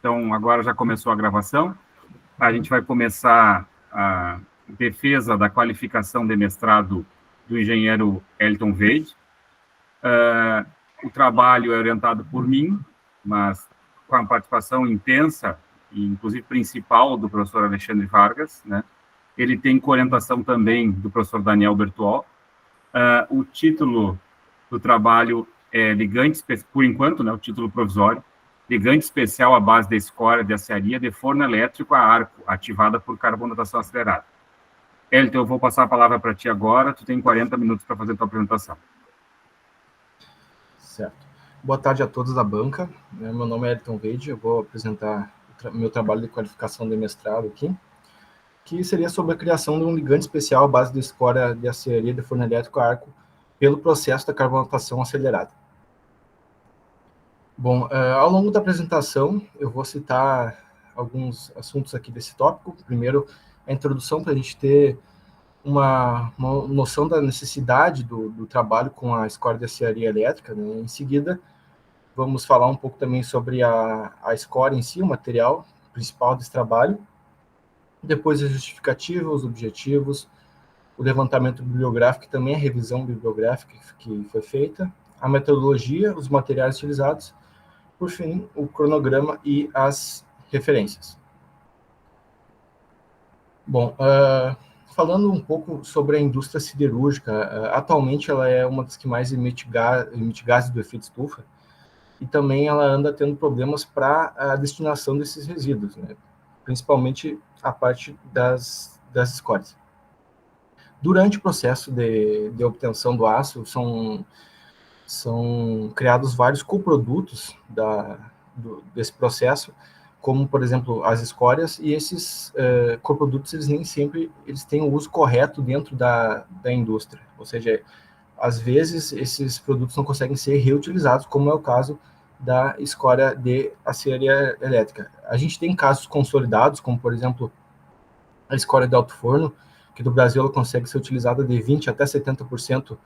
Então, agora já começou a gravação. A gente vai começar a defesa da qualificação de mestrado do engenheiro Elton Veide. O trabalho é orientado por mim, mas com a participação intensa e, inclusive, principal do professor Alexandre Vargas, né? Ele tem orientação também do professor Daniel Bertuol. O título do trabalho é ligante, por enquanto, né, o título provisório, ligante especial à base da escória de aciaria de forno elétrico a arco, ativada por carbonatação acelerada. Elton, eu vou passar a palavra para ti agora, tu tem 40 minutos para fazer a tua apresentação. Certo. Boa tarde a todos da banca. Meu nome é Elton Veide, eu vou apresentar meu trabalho de qualificação de mestrado aqui, que seria sobre a criação de um ligante especial à base da escória de aciaria de forno elétrico a arco pelo processo da carbonatação acelerada. Bom, ao longo da apresentação, eu vou citar alguns assuntos aqui desse tópico. Primeiro, a introdução para a gente ter uma noção da necessidade do trabalho com a escória de aciaria elétrica, né? Em seguida, vamos falar um pouco também sobre a escória em si, o material principal desse trabalho. Depois, a justificativa, os objetivos, o levantamento bibliográfico, que também a revisão bibliográfica que foi feita, a metodologia, os materiais utilizados, por fim, o cronograma e as referências. Bom, falando um pouco sobre a indústria siderúrgica, atualmente ela é uma das que mais emite gases do efeito estufa, e também ela anda tendo problemas para a destinação desses resíduos, né? Principalmente a parte das escórias. Durante o processo de obtenção do aço, são criados vários coprodutos desse processo, como, por exemplo, as escórias, e esses coprodutos, eles nem sempre eles têm o uso correto dentro da indústria. Ou seja, às vezes, esses produtos não conseguem ser reutilizados, como é o caso da escória de aciaria elétrica. A gente tem casos consolidados, como, por exemplo, a escória de alto forno, que no Brasil ela consegue ser utilizada de 20% até 70%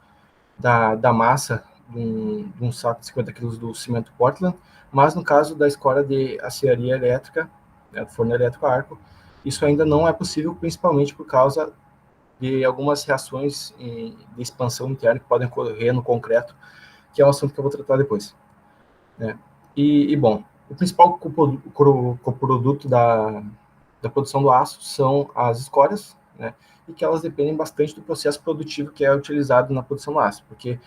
da massa de um saco de 50 quilos do cimento Portland, mas no caso da escória de aciaria elétrica, né, forno elétrico a arco, isso ainda não é possível, principalmente por causa de algumas reações de expansão interna que podem ocorrer no concreto, que é um assunto que eu vou tratar depois, né? Bom, o principal coproduto da produção do aço são as escórias, né? E que elas dependem bastante do processo produtivo que é utilizado na produção do aço, porque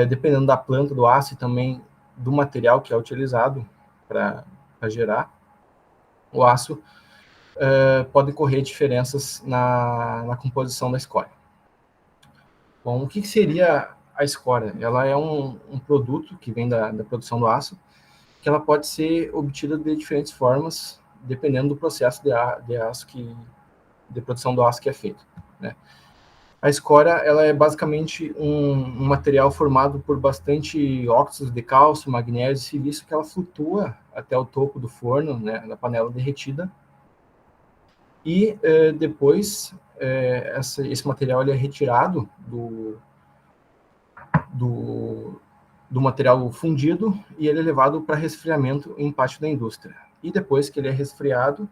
dependendo da planta do aço e também do material que é utilizado para gerar o aço, podem ocorrer diferenças na composição da escória. Bom, o que seria a escória? Ela é um produto que vem da produção do aço, que ela pode ser obtida de diferentes formas, dependendo do processo de produção do aço que é feito, né? A escória, ela é basicamente um material formado por bastante óxidos de cálcio, magnésio e silício, que ela flutua até o topo do forno, né, na panela derretida, e depois esse material ele é retirado do material fundido e ele é levado para resfriamento em parte da indústria. E depois que ele é resfriado,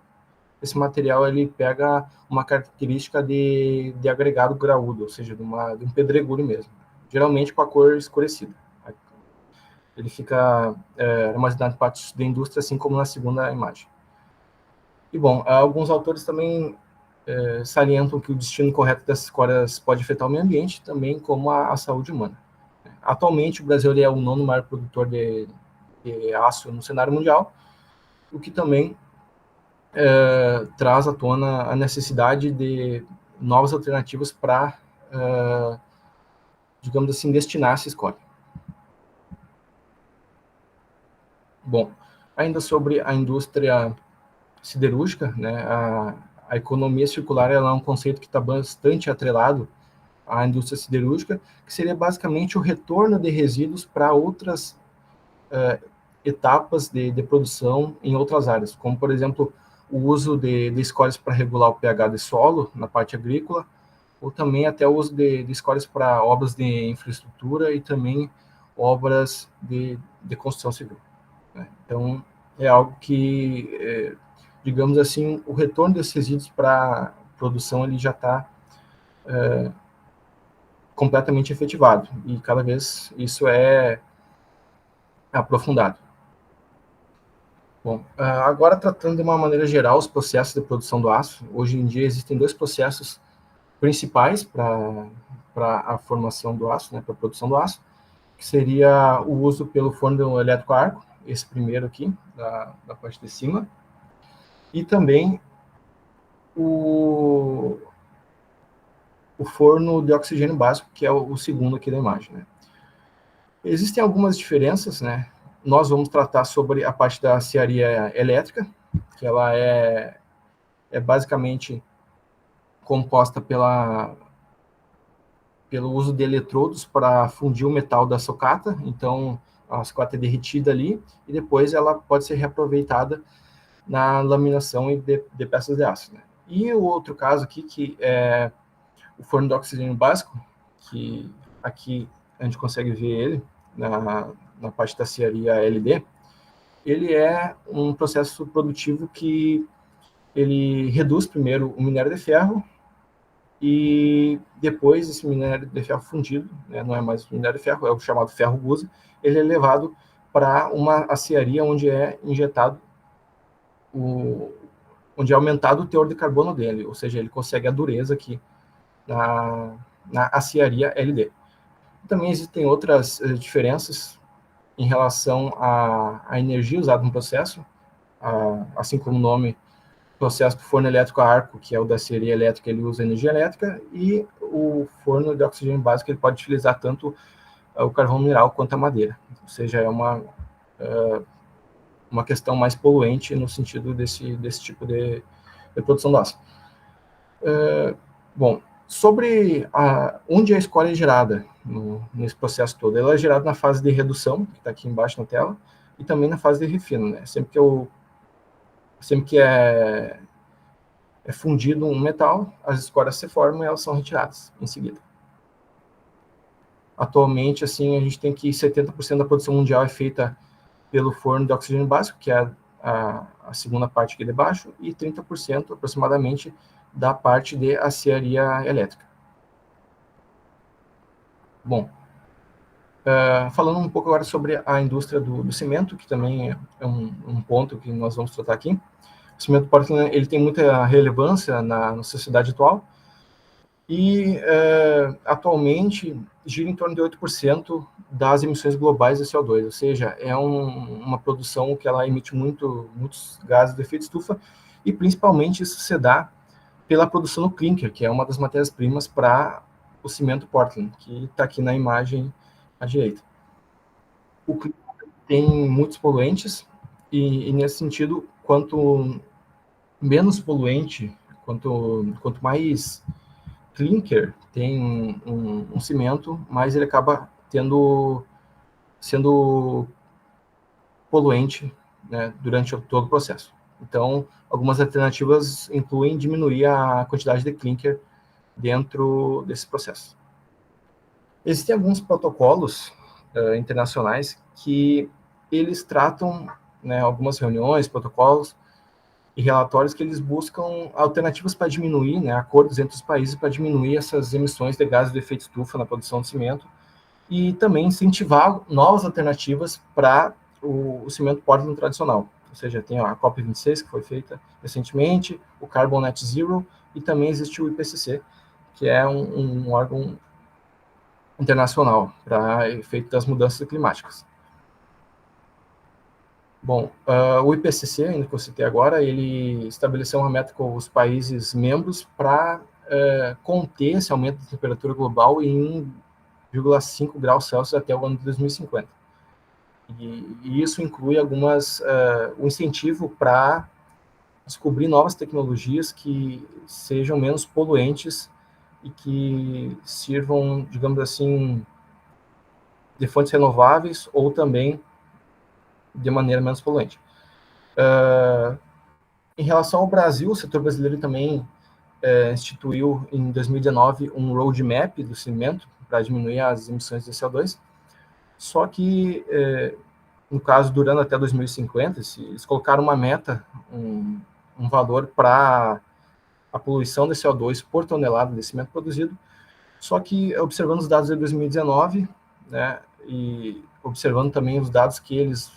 esse material ele pega uma característica de agregado graúdo, ou seja, de um pedregulho mesmo, geralmente com a cor escurecida. Ele fica armazenado em partes da indústria, assim como na segunda imagem. E, bom, alguns autores também salientam que o destino correto dessas escórias pode afetar o meio ambiente, também como a saúde humana. Atualmente, o Brasil ele é o 9º maior produtor de aço no cenário mundial, o que também traz à tona a necessidade de novas alternativas para, digamos assim, destinar essa escória. Bom, ainda sobre a indústria siderúrgica, né, a economia circular ela é um conceito que está bastante atrelado à indústria siderúrgica, que seria basicamente o retorno de resíduos para outras etapas de produção em outras áreas, como, por exemplo, o uso de escórias para regular o pH do solo na parte agrícola, ou também até o uso de escórias para obras de infraestrutura e também obras de construção civil, né? Então, é algo que, digamos assim, o retorno desses resíduos para produção ele já está completamente efetivado, e cada vez isso é aprofundado. Bom, agora tratando de uma maneira geral os processos de produção do aço, hoje em dia existem dois processos principais para a formação do aço, né, para a produção do aço, que seria o uso pelo forno elétrico a arco, esse primeiro aqui, da parte de cima, e também o forno de oxigênio básico, que é o segundo aqui da imagem, né. Existem algumas diferenças, né? Nós vamos tratar sobre a parte da aciaria elétrica, que ela é basicamente composta pelo uso de eletrodos para fundir o metal da sucata. Então, a sucata é derretida ali e depois ela pode ser reaproveitada na laminação de peças de aço, né? E o outro caso aqui, que é o forno de oxigênio básico, que aqui a gente consegue ver ele na parte da aciaria LD, ele é um processo produtivo que ele reduz primeiro o minério de ferro e depois esse minério de ferro fundido, né, não é mais minério de ferro, é o chamado ferro gusa, ele é levado para uma aciaria onde é injetado onde é aumentado o teor de carbono dele, ou seja, ele consegue a dureza aqui na aciaria LD. Também existem outras diferenças em relação à energia usada no processo, assim como o nome processo do forno elétrico a arco, que é o da aciaria elétrica, ele usa energia elétrica, e o forno de oxigênio básico, ele pode utilizar tanto o carvão mineral quanto a madeira, ou seja, é uma questão mais poluente no sentido desse tipo de produção do aço. Bom, sobre onde a escória é gerada nesse processo todo, ela é gerada na fase de redução, que está aqui embaixo na tela, e também na fase de refino, né? Sempre que é fundido um metal, as escórias se formam e elas são retiradas em seguida. Atualmente, assim, a gente tem que 70% da produção mundial é feita pelo forno de oxigênio básico, que é a segunda parte aqui de baixo, e 30% aproximadamente da parte de aciaria elétrica. Bom, falando um pouco agora sobre a indústria do cimento, que também é um ponto que nós vamos tratar aqui. O cimento Portland ele tem muita relevância na sociedade atual e atualmente gira em torno de 8% das emissões globais de CO2, ou seja, é uma produção que ela emite muitos gases de efeito estufa, e principalmente isso se dá pela produção do clinker, que é uma das matérias-primas para o cimento Portland, que está aqui na imagem à direita. O clinker tem muitos poluentes, e nesse sentido, quanto menos poluente, quanto mais clinker tem um cimento, mais ele acaba sendo poluente, né, durante todo o processo. Então, algumas alternativas incluem diminuir a quantidade de clinker dentro desse processo. Existem alguns protocolos internacionais que eles tratam, né, algumas reuniões, protocolos e relatórios que eles buscam alternativas para diminuir, né, acordos entre os países para diminuir essas emissões de gases de efeito estufa na produção de cimento, e também incentivar novas alternativas para o cimento Portland tradicional. Ou seja, tem a COP26, que foi feita recentemente, o Carbon Net Zero, e também existe o IPCC, que é um órgão internacional para efeito das mudanças climáticas. Bom, o IPCC, ainda que eu citei agora, ele estabeleceu uma meta com os países membros para conter esse aumento da temperatura global em 1,5 graus Celsius até o ano de 2050. E isso inclui um incentivo para descobrir novas tecnologias que sejam menos poluentes e que sirvam, digamos assim, de fontes renováveis ou também de maneira menos poluente. Em relação ao Brasil, o setor brasileiro também instituiu em 2019 um roadmap do cimento para diminuir as emissões de CO2, só que no caso, durando até 2050, eles colocaram uma meta, um valor para a poluição de CO2 por tonelada de cimento produzido, só que observando os dados de 2019, né, e observando também os dados que eles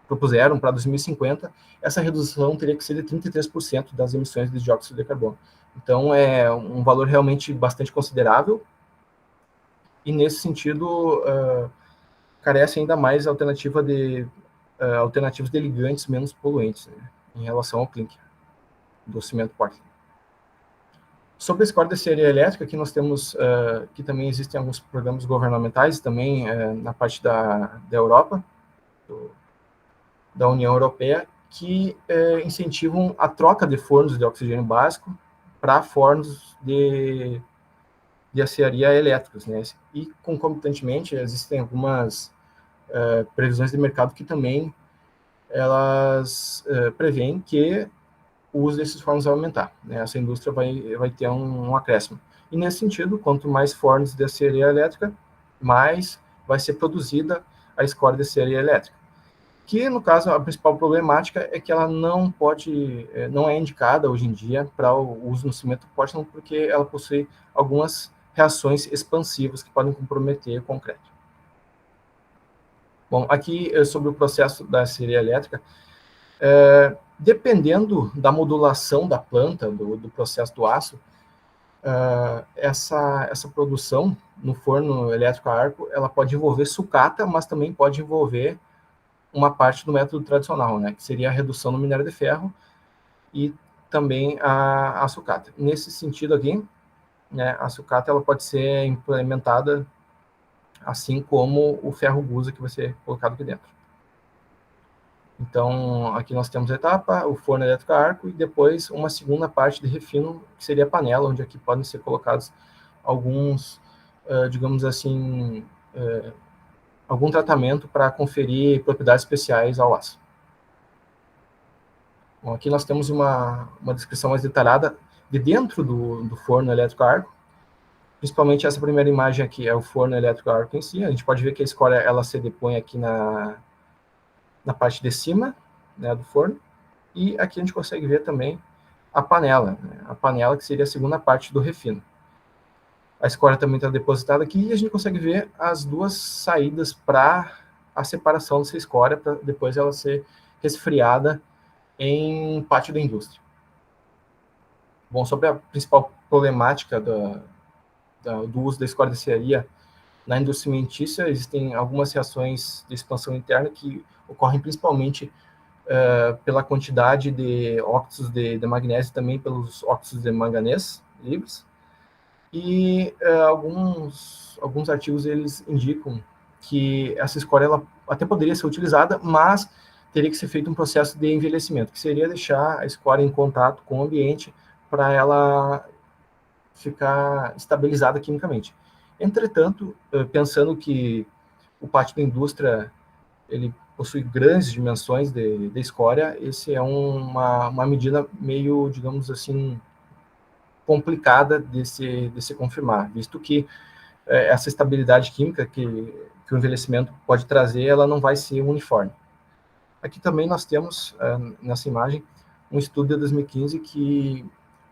propuseram para 2050, essa redução teria que ser de 33% das emissões de dióxido de carbono. Então, é um valor realmente bastante considerável, e nesse sentido, carece ainda mais alternativas de ligantes menos poluentes, né, em relação ao clinker do cimento Portland. Sobre a score de engenharia elétrica, aqui nós temos que também existem alguns programas governamentais, também na parte da Europa, da União Europeia, que incentivam a troca de fornos de oxigênio básico para fornos de aciaria elétricos, né? E, concomitantemente, existem algumas previsões de mercado que também elas prevêem que o uso desses fornos vai aumentar, né? Essa indústria vai ter um acréscimo. E, nesse sentido, quanto mais fornos de aciaria elétrica, mais vai ser produzida a escória de aciaria elétrica. Que, no caso, a principal problemática é que ela não é indicada hoje em dia para o uso no cimento Portland, porque ela possui algumas reações expansivas que podem comprometer o concreto. Bom, aqui sobre o processo da aciaria elétrica, dependendo da modulação da planta, do processo do aço, essa produção no forno elétrico a arco, ela pode envolver sucata, mas também pode envolver uma parte do método tradicional, né, que seria a redução no minério de ferro e também a sucata. Nesse sentido aqui, né, a sucata ela pode ser implementada assim como o ferro gusa que vai ser colocado aqui dentro. Então, aqui nós temos a etapa, o forno elétrico a arco, e depois uma segunda parte de refino, que seria a panela, onde aqui podem ser colocados alguns, digamos assim, algum tratamento para conferir propriedades especiais ao aço. Bom, aqui nós temos uma descrição mais detalhada de dentro do forno elétrico a arco. Principalmente essa primeira imagem aqui é o forno elétrico a arco em si. A gente pode ver que a escória ela se depõe aqui na parte de cima, né, do forno. E aqui a gente consegue ver também a panela, né, a panela que seria a segunda parte do refino. A escória também está depositada aqui e a gente consegue ver as duas saídas para a separação dessa escória, para depois ela ser resfriada em pátio da indústria. Bom, sobre a principal problemática do uso da escória de aciaria na indústria cimentícia, existem algumas reações de expansão interna que ocorrem principalmente pela quantidade de óxidos de magnésio e também pelos óxidos de manganês livres. E alguns artigos eles indicam que essa escória ela até poderia ser utilizada, mas teria que ser feito um processo de envelhecimento, que seria deixar a escória em contato com o ambiente para ela ficar estabilizada quimicamente. Entretanto, pensando que o pátio da indústria ele possui grandes dimensões de escória, esse é uma medida meio, digamos assim, complicada de se confirmar, visto que essa estabilidade química que o envelhecimento pode trazer, ela não vai ser uniforme. Aqui também nós temos, nessa imagem, um estudo de 2015 que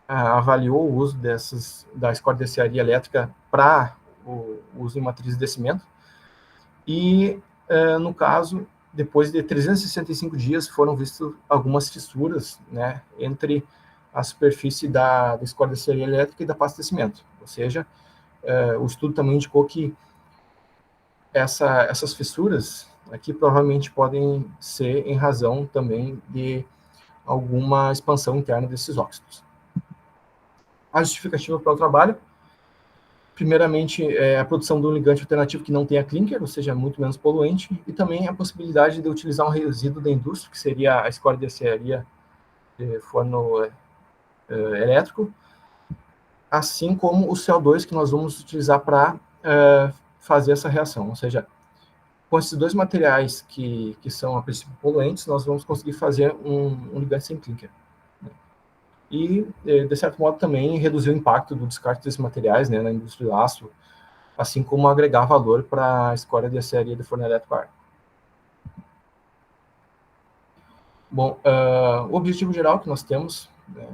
avaliou o uso da escória de aciaria elétrica para o uso em matrizes de cimento. E, no caso, depois de 365 dias, foram vistas algumas fissuras, né, entre a superfície da escória de aciaria elétrica e da pasta de cimento. Ou seja, o estudo também indicou que essas fissuras aqui provavelmente podem ser em razão também de alguma expansão interna desses óxidos. A justificativa para o trabalho, primeiramente, é a produção de um ligante alternativo que não tenha clinker, ou seja, muito menos poluente, e também a possibilidade de utilizar um resíduo da indústria, que seria a escória de aciaria de forno elétrico, assim como o CO2 que nós vamos utilizar para fazer essa reação. Ou seja, com esses dois materiais que são, a princípio, poluentes, nós vamos conseguir fazer um ligante sem clinker. E, de certo modo, também reduzir o impacto do descarte desses materiais, né, na indústria do aço, assim como agregar valor para a escória de aciaria de forno elétrico a ar. Bom, o objetivo geral que nós temos, né,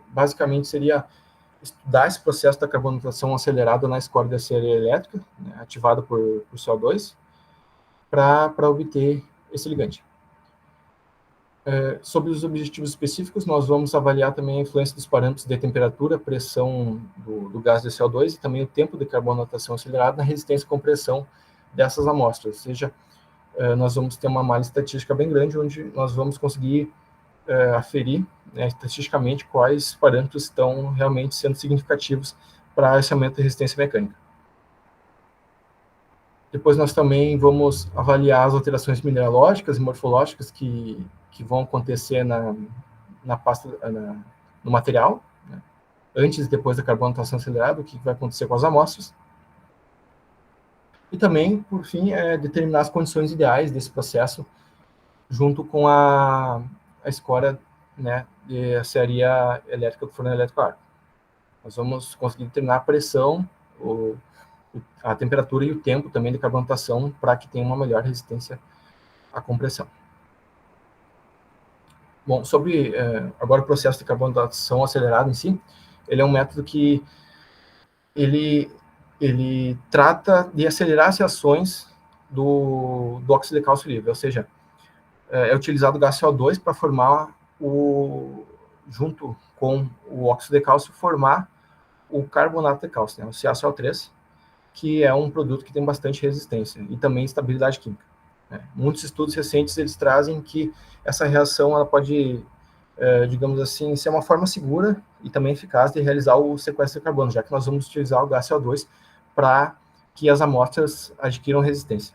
basicamente seria estudar esse processo da carbonatação acelerada na escória de aciaria elétrica, né, ativada por CO2, para obter esse ligante. Sobre os objetivos específicos, nós vamos avaliar também a influência dos parâmetros de temperatura, pressão do gás de CO2 e também o tempo de carbonatação acelerada na resistência e compressão dessas amostras. Ou seja, nós vamos ter uma malha estatística bem grande, onde nós vamos conseguir aferir, né, estatisticamente quais parâmetros estão realmente sendo significativos para esse aumento de resistência mecânica. Depois nós também vamos avaliar as alterações mineralógicas e morfológicas que vão acontecer na pasta, no material, né, antes e depois da carbonatação acelerada, o que vai acontecer com as amostras. E também, por fim, determinar as condições ideais desse processo, junto com a escória, né, de aciaria elétrica do forno elétrico a ar. Nós vamos conseguir determinar a pressão, a temperatura e o tempo também de carbonatação para que tenha uma melhor resistência à compressão. Bom, sobre agora o processo de carbonatação acelerado em si, ele é um método que ele trata de acelerar as reações do óxido de cálcio livre, ou seja, é utilizado o gás CO2 para formar junto com o óxido de cálcio, formar o carbonato de cálcio, né, o CaCO3, que é um produto que tem bastante resistência e também estabilidade química. Muitos estudos recentes eles trazem que essa reação ela pode, digamos assim, ser uma forma segura e também eficaz de realizar o sequestro de carbono, já que nós vamos utilizar o gás CO2 para que as amostras adquiram resistência.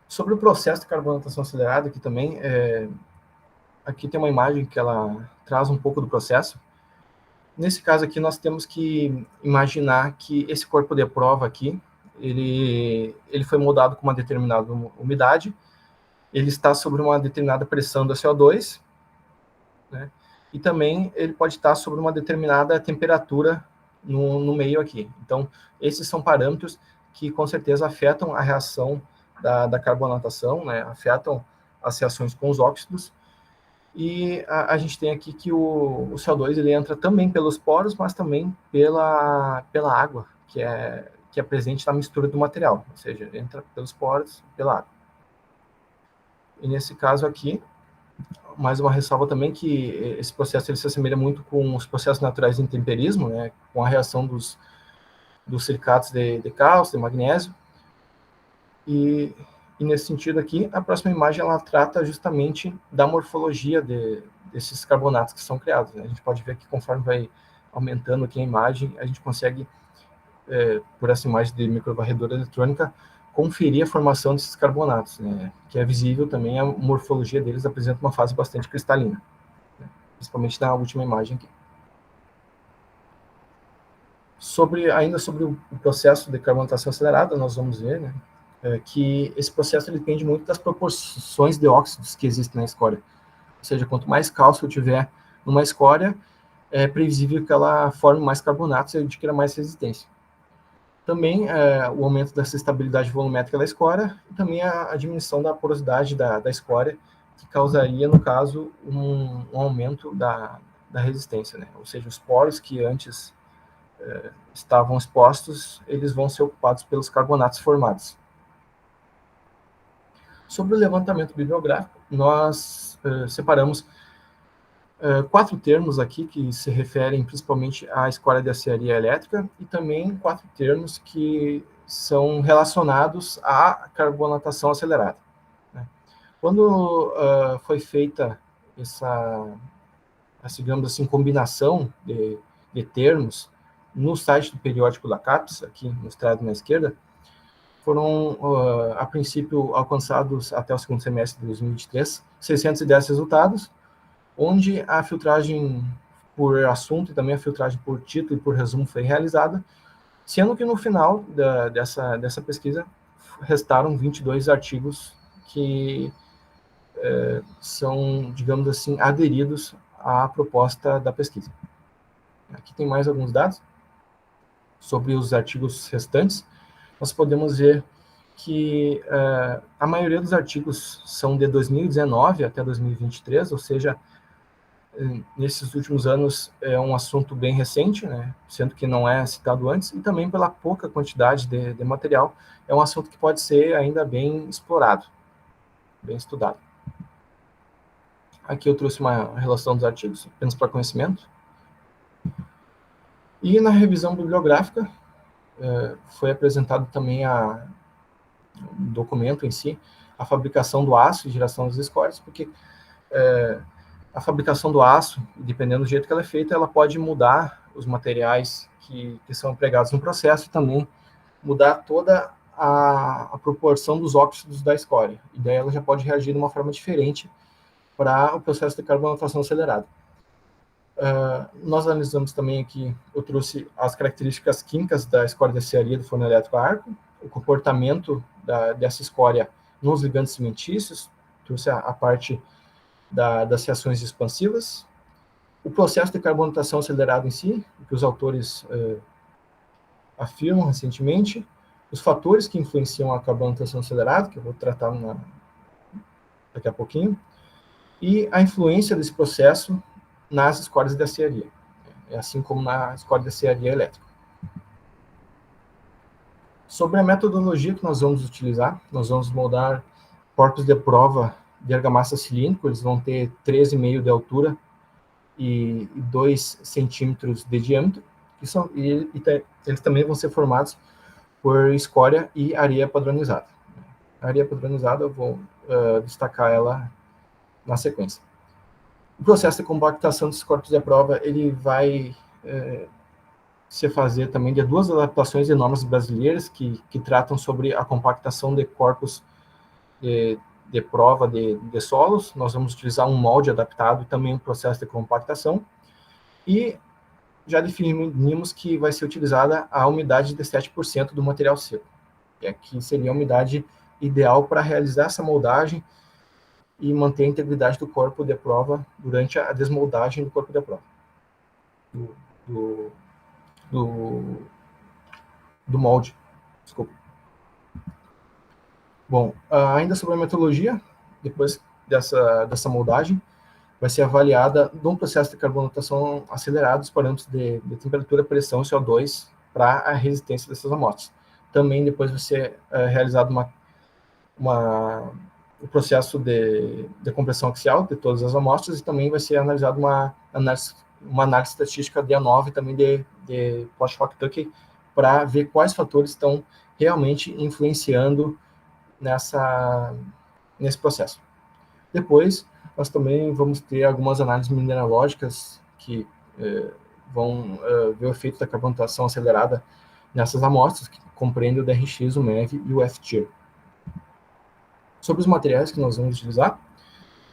Sobre o processo de carbonatação acelerada, aqui também, aqui tem uma imagem que ela traz um pouco do processo. Nesse caso aqui, nós temos que imaginar que esse corpo de prova aqui, ele foi moldado com uma determinada umidade, ele está sobre uma determinada pressão do CO2, né, e também ele pode estar sobre uma determinada temperatura no meio aqui. Então, esses são parâmetros que com certeza afetam a reação da carbonatação, né, afetam as reações com os óxidos. E a gente tem aqui que o CO2 ele entra também pelos poros, mas também pela água, que é presente na mistura do material, ou seja, entra pelos poros e pela água. E nesse caso aqui, mais uma ressalva também que esse processo ele se assemelha muito com os processos naturais de intemperismo, né, com a reação dos silicatos de cálcio, de magnésio. E nesse sentido aqui, a próxima imagem ela trata justamente da morfologia desses carbonatos que são criados, né? A gente pode ver que conforme vai aumentando aqui a imagem, a gente consegue, por essa imagem de microvarredora eletrônica, conferir a formação desses carbonatos, né? Que é visível também a morfologia deles apresenta uma fase bastante cristalina, né? Principalmente na última imagem aqui. Ainda sobre o processo de carbonatação acelerada, nós vamos ver, né, que esse processo ele depende muito das proporções de óxidos que existem na escória. Ou seja, quanto mais cálcio tiver numa escória, é previsível que ela forme mais carbonatos e adquira mais resistência. Também o aumento dessa estabilidade volumétrica da escória e também a diminuição da porosidade da escória, que causaria, no caso, um aumento da resistência, né? Ou seja, os poros que antes estavam expostos, eles vão ser ocupados pelos carbonatos formados. Sobre o levantamento bibliográfico, nós separamos 4 termos aqui que se referem principalmente à escória de aciaria elétrica e também 4 termos que são relacionados à carbonatação acelerada, né? Quando foi feita essa, digamos assim, combinação de termos no site do periódico da CAPES, aqui mostrado na esquerda, foram, a princípio, alcançados até o segundo semestre de 2023, 610 resultados, onde a filtragem por assunto e também a filtragem por título e por resumo foi realizada, sendo que no final dessa pesquisa restaram 22 artigos que são, digamos assim, aderidos à proposta da pesquisa. Aqui tem mais alguns dados. sobre os artigos restantes, nós podemos ver que a maioria dos artigos são de 2019 até 2023, ou seja, nesses últimos anos é um assunto bem recente, né, sendo que não é citado antes, e também pela pouca quantidade de material, é um assunto que pode ser ainda bem explorado, bem estudado. Aqui eu trouxe uma relação dos artigos, apenas para conhecimento. E na revisão bibliográfica, foi apresentado também o documento em si, a fabricação do aço e geração das escórias, porque a fabricação do aço, dependendo do jeito que ela é feita, ela pode mudar os materiais que são empregados no processo e também mudar toda a proporção dos óxidos da escória. E daí ela já pode reagir de uma forma diferente para o processo de carbonatação acelerada. Nós analisamos também aqui, eu trouxe as características químicas da escória de aciaria do forno elétrico a arco, o comportamento dessa escória nos ligantes cimentícios, trouxe a parte das reações expansivas, o processo de carbonatação acelerado em si, que os autores afirmam recentemente, os fatores que influenciam a carbonatação acelerada, que eu vou tratar daqui a pouquinho, e a influência desse processo nas escórias de aciaria, assim como na escória de aciaria elétrica. Sobre a metodologia que nós vamos utilizar, nós vamos moldar corpos de prova de argamassa cilíndrico, eles vão ter 13,5 de altura e 2 centímetros de diâmetro, eles também vão ser formados por escória e areia padronizada. A areia padronizada eu vou destacar ela na sequência. O processo de compactação desses corpos de prova, ele vai se fazer também de 2 adaptações de normas brasileiras que tratam sobre a compactação de corpos de prova de solos. Nós vamos utilizar um molde adaptado e também um processo de compactação. E já definimos que vai ser utilizada a umidade de 7% do material seco. E aqui seria a umidade ideal para realizar essa moldagem e manter a integridade do corpo de prova durante a desmoldagem do corpo de prova. Do molde. Desculpa. Bom, ainda sobre a metodologia, depois dessa moldagem, vai ser avaliada num processo de carbonatação acelerado os parâmetros de temperatura, pressão e CO2 para a resistência dessas amostras. Também depois vai ser realizado o processo de compressão axial de todas as amostras e também vai ser analisado uma análise estatística de A9 também de Post-Hoc-Tuckey para ver quais fatores estão realmente influenciando nesse processo. Depois, nós também vamos ter algumas análises mineralógicas que vão ver o efeito da carbonatação acelerada nessas amostras, que compreendem o DRX, o MEV e o FTIR. Sobre os materiais que nós vamos utilizar,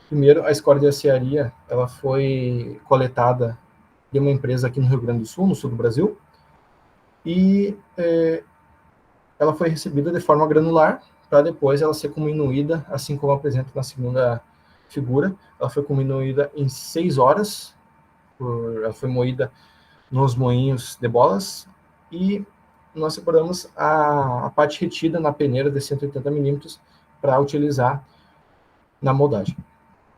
primeiro, a escória de aciaria, ela foi coletada de uma empresa aqui no Rio Grande do Sul, no sul do Brasil, e ela foi recebida de forma granular, para depois ela ser cominuída, assim como apresenta na segunda figura. Ela foi cominuída em 6 horas, ela foi moída nos moinhos de bolas, e nós separamos a parte retida na peneira de 180 milímetros para utilizar na moldagem.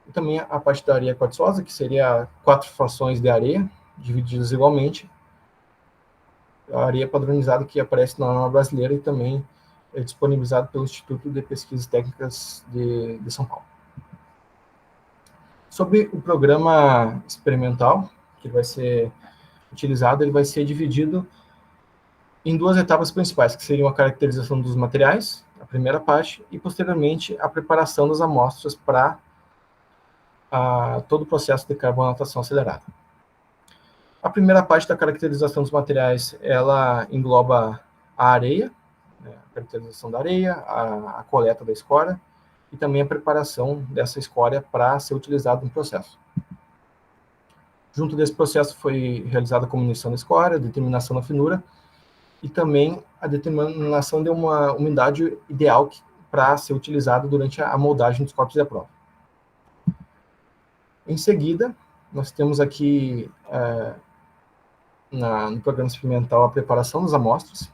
E também a parte da areia quartzosa, que seria 4 frações de areia, divididas igualmente. A areia padronizada que aparece na norma brasileira e também é disponibilizado pelo Instituto de Pesquisas Técnicas de São Paulo. Sobre o programa experimental que vai ser utilizado, ele vai ser dividido em 2 etapas principais, que seriam a caracterização dos materiais, a primeira parte, e posteriormente a preparação das amostras para todo o processo de carbonatação acelerada. A primeira parte da caracterização dos materiais, ela engloba a areia, né, a caracterização da areia, a coleta da escória, e também a preparação dessa escória para ser utilizada no processo. Junto desse processo foi realizada a comunição da escória, a determinação da finura, e também a determinação de uma umidade ideal para ser utilizada durante a moldagem dos corpos de prova. Em seguida, nós temos aqui no programa experimental a preparação das amostras,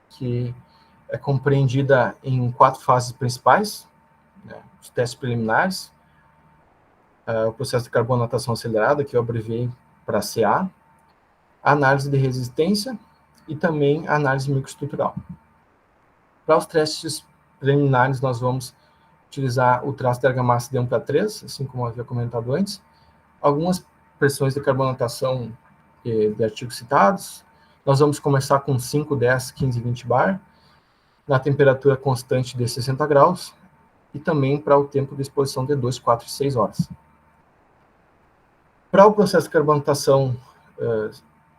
que é compreendida em 4 fases principais, né? Os testes preliminares, o processo de carbonatação acelerada, que eu abreviei para CA, a análise de resistência e também a análise microestrutural. Para os testes preliminares, nós vamos utilizar o traço de argamassa de 1:3, assim como eu havia comentado antes, algumas pressões de carbonatação de artigos citados. Nós vamos começar com 5, 10, 15 e 20 bar, na temperatura constante de 60 graus, e também para o tempo de exposição de 2, 4 e 6 horas. Para o processo de carbonatação,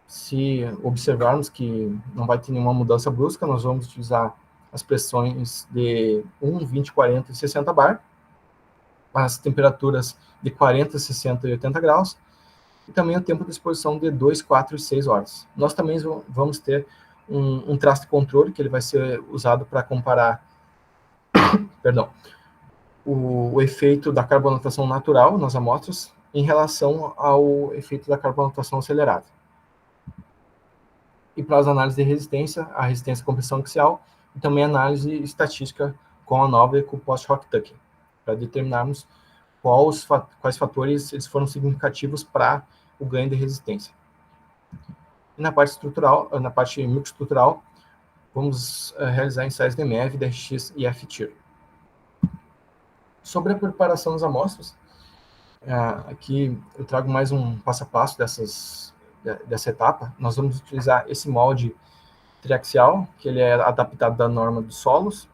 se observarmos que não vai ter nenhuma mudança brusca, nós vamos utilizar as pressões de 1, 20, 40 e 60 bar, as temperaturas de 40, 60 e 80 graus, e também o tempo de exposição de 2, 4 e 6 horas. Nós também vamos ter um traço de controle, que ele vai ser usado para comparar o efeito da carbonatação natural nas amostras em relação ao efeito da carbonatação acelerada. E para as análises de resistência, a resistência à compressão axial, e também a análise estatística com a nova e com o post-Hock-Tucker, para determinarmos quais fatores eles foram significativos para o ganho de resistência. E na parte estrutural, na parte microestrutural, vamos realizar ensaios de MEV, DRX e FTIR. Sobre a preparação das amostras, aqui eu trago mais um passo a passo dessa etapa. Nós vamos utilizar esse molde triaxial, que ele é adaptado da norma dos solos.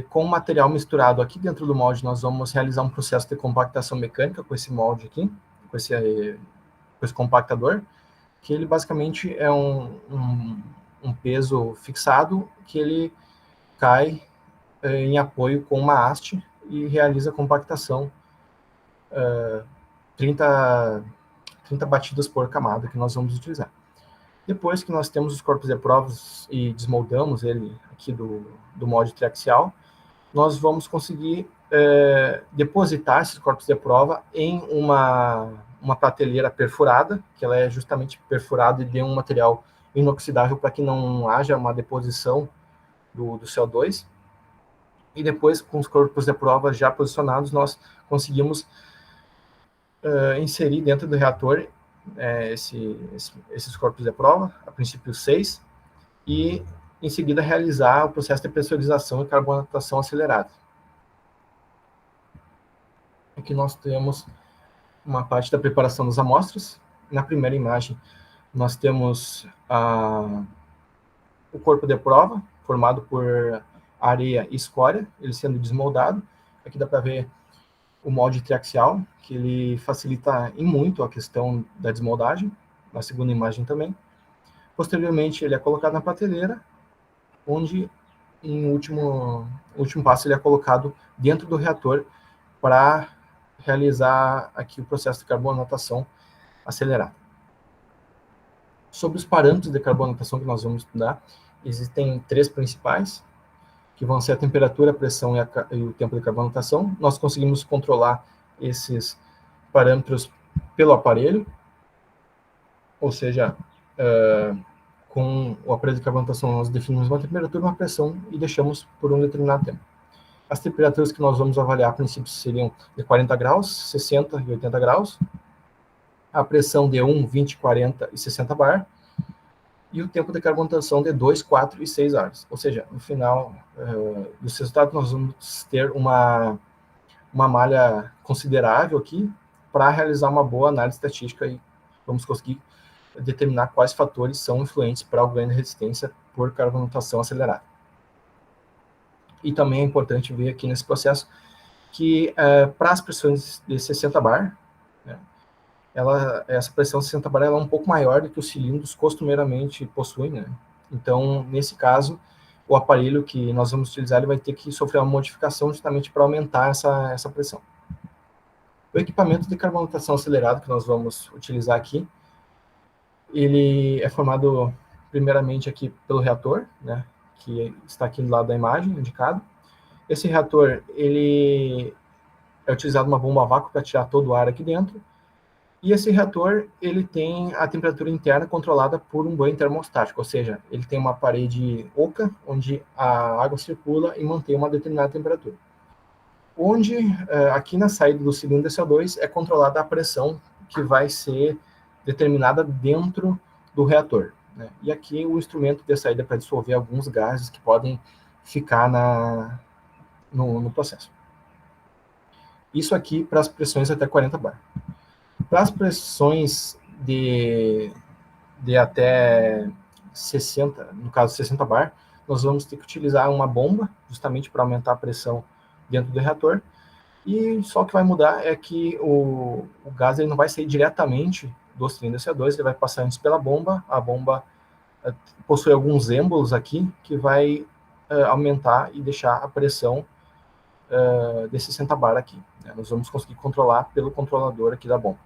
Com o material misturado aqui dentro do molde, nós vamos realizar um processo de compactação mecânica com esse molde aqui, com esse compactador, que ele basicamente é um peso fixado que ele cai em apoio com uma haste e realiza a compactação 30 batidas por camada que nós vamos utilizar. Depois que nós temos os corpos de prova e desmoldamos ele aqui do molde triaxial, nós vamos conseguir depositar esses corpos de prova em uma prateleira perfurada, que ela é justamente perfurada e de um material inoxidável para que não haja uma deposição do CO2. E depois, com os corpos de prova já posicionados, nós conseguimos inserir dentro do reator esses corpos de prova, a princípio 6, e em seguida realizar o processo de pressurização e carbonatação acelerada. Aqui nós temos uma parte da preparação das amostras. Na primeira imagem, nós temos o corpo de prova, formado por areia e escória, ele sendo desmoldado. Aqui dá para ver o molde triaxial, que ele facilita em muito a questão da desmoldagem, na segunda imagem também. Posteriormente, ele é colocado na prateleira, onde, em último passo, ele é colocado dentro do reator para realizar aqui o processo de carbonatação acelerada. Sobre os parâmetros de carbonatação que nós vamos estudar, existem 3 principais, que vão ser a temperatura, a pressão e o tempo de carbonatação. Nós conseguimos controlar esses parâmetros pelo aparelho, ou seja, com o aparelho de carbonatação nós definimos uma temperatura, uma pressão e deixamos por um determinado tempo. As temperaturas que nós vamos avaliar, a princípio, seriam de 40 graus, 60 e 80 graus, a pressão de 1, 20, 40 e 60 bar, e o tempo de carbonatação de 2, 4 e 6 horas. Ou seja, no final dos resultados, nós vamos ter uma malha considerável aqui para realizar uma boa análise estatística e vamos conseguir determinar quais fatores são influentes para o ganho de resistência por carbonatação acelerada. E também é importante ver aqui nesse processo que para as pressões de 60 bar, né, essa pressão 60 bar ela é um pouco maior do que os cilindros costumeiramente possuem, né? Então, nesse caso, o aparelho que nós vamos utilizar ele vai ter que sofrer uma modificação justamente para aumentar essa pressão. O equipamento de carbonatação acelerada que nós vamos utilizar aqui, ele é formado primeiramente aqui pelo reator, né, que está aqui do lado da imagem, indicado. Esse reator, ele é utilizado uma bomba a vácuo para tirar todo o ar aqui dentro. E esse reator, ele tem a temperatura interna controlada por um banho termostático, ou seja, ele tem uma parede oca, onde a água circula e mantém uma determinada temperatura. Onde, aqui na saída do cilindro CO2, é controlada a pressão que vai ser determinada dentro do reator, né? E aqui o instrumento de saída para dissolver alguns gases que podem ficar no processo. Isso aqui para as pressões até 40 bar. Para as pressões de até 60, no caso 60 bar, nós vamos ter que utilizar uma bomba, justamente para aumentar a pressão dentro do reator, e só o que vai mudar é que o gás ele não vai sair diretamente do cilindro CO2, ele vai passar antes pela bomba, a bomba possui alguns êmbolos aqui, que vai aumentar e deixar a pressão de 60 bar aqui, né? Nós vamos conseguir controlar pelo controlador aqui da bomba.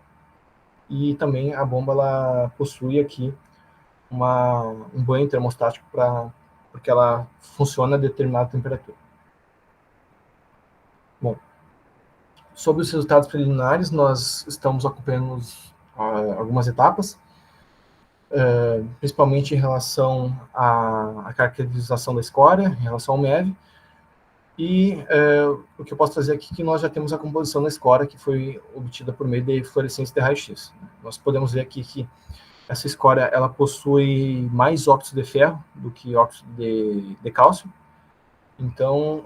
E também a bomba ela possui aqui um banho termostático porque ela funciona a determinada temperatura. Bom, sobre os resultados preliminares, nós estamos acompanhando algumas etapas, principalmente em relação à caracterização da escória, em relação ao MEV, e o que eu posso trazer aqui é que nós já temos a composição da escória que foi obtida por meio de fluorescência de raio-x. Nós podemos ver aqui que essa escória ela possui mais óxido de ferro do que óxido de cálcio. Então,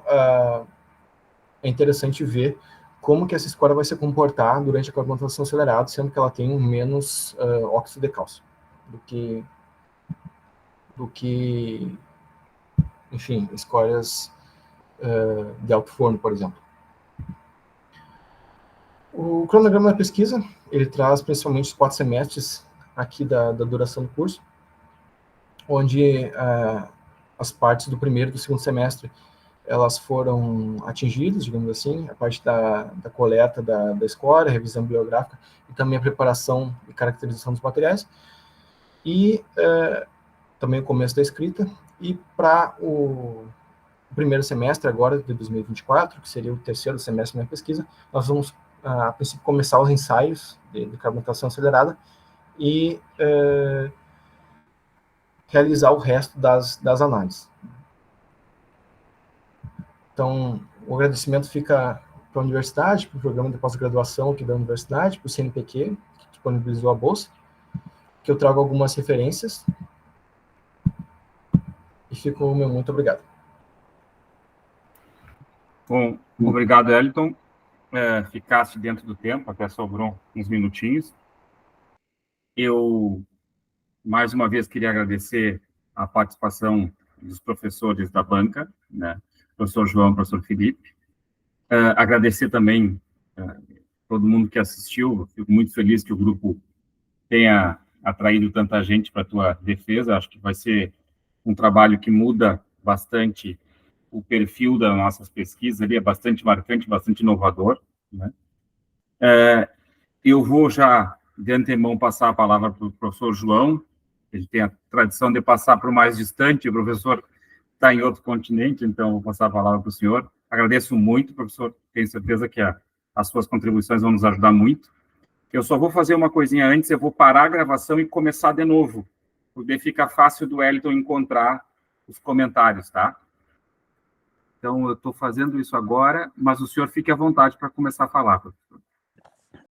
é interessante ver como que essa escória vai se comportar durante a carbonatação acelerada, sendo que ela tem menos óxido de cálcio do que enfim, escórias de alto forno, por exemplo. O cronograma da pesquisa, ele traz principalmente os 4 semestres aqui da duração do curso, onde as partes do primeiro e do segundo semestre elas foram atingidas, digamos assim, a parte da coleta da escória, revisão bibliográfica e também a preparação e caracterização dos materiais, e também o começo da escrita. E para o primeiro semestre agora de 2024, que seria o terceiro semestre da minha pesquisa, nós vamos, a princípio, começar os ensaios de carbonatação acelerada e realizar o resto das análises. Então, o agradecimento fica para a universidade, para o programa de pós-graduação aqui da universidade, para o CNPq, que disponibilizou a bolsa, que eu trago algumas referências, e fico o meu muito obrigado. Bom, obrigado, Elton. Ficaste dentro do tempo, até sobrou uns minutinhos. Eu, mais uma vez, queria agradecer a participação dos professores da banca, né? Professor João, professor Felipe. Agradecer também todo mundo que assistiu. Fico muito feliz que o grupo tenha atraído tanta gente para a tua defesa. Acho que vai ser um trabalho que muda bastante o perfil das nossas pesquisas. Ele é bastante marcante, bastante inovador, né? Eu vou já, de antemão, passar a palavra para o professor João. Ele tem a tradição de passar para o mais distante. O professor está em outro continente, então vou passar a palavra para o senhor. Agradeço muito, professor. Tenho certeza que as suas contribuições vão nos ajudar muito. Eu só vou fazer uma coisinha antes, eu vou parar a gravação e começar de novo, porque fica fácil do Elton encontrar os comentários, tá? Então, eu estou fazendo isso agora, mas o senhor fique à vontade para começar a falar, professor.